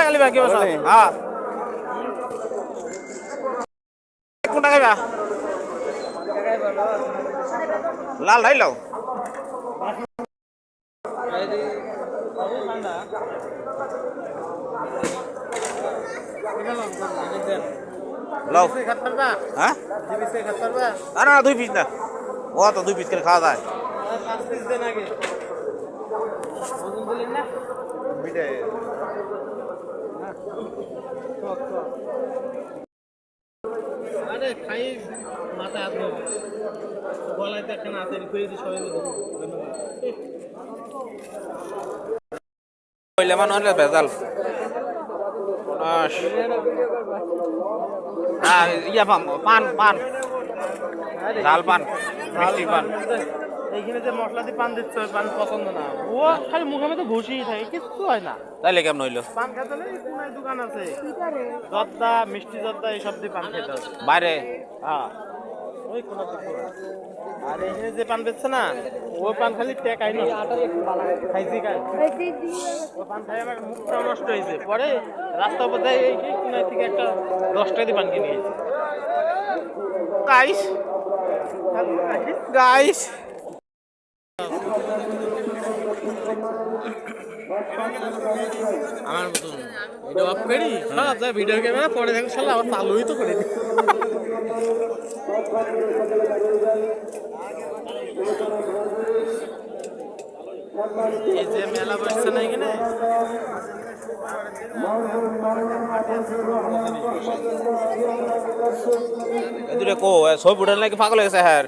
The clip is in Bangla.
আলি ভাই কি বলছো? হ্যাঁ কোনটা খাইবা? লাল ঢাই লাও লাও হ্যাঁ না দুই পিস না ও তো দুই পিস করে খাওয়া যায় আরে খাই মাথা হাত গলায় দেখেন হাতের খুঁড়ে দিয়ে সবাই লেমন হলে ভেজাল ইয়া পান পান ঝাল পান মিষ্টি পান এইখানে যে মশলা দিয়ে পান দিচ্ছে ওই পান পছন্দ না ও খালি মুখে মধ্যে ঘুষিয়ে থাকে কিছু হয় না তাইলে কেমন হইলো পান খেতে হলে কোনায় দোকান আছে জর্দা মিষ্টি জর্দা এইসব দিয়ে পান খেতে হবে বাইরে হ্যাঁ ওই কোনো আর এইখানে যে পান বেচছে না ওই পান খালি টেকাই না খাইছি খাই ওই পান খাই আমার মুখটা নষ্ট হয়েছে পরে রাস্তা পথে এই কোনায় থেকে একটা 10 টাকা দিয়ে পান কিনে গেছি গাইস গাইস আমার মতন ভিডিও অফ করি হ্যাঁ যা ভিডিও ক্যামেরা পরে দেখো শালা আবার চালুই তো করে দিই এই যে মেলা বসছে না এখানে এদুরে কো সব উড়ান লাগে পাগল হয়ে গেছে হ্যাঁ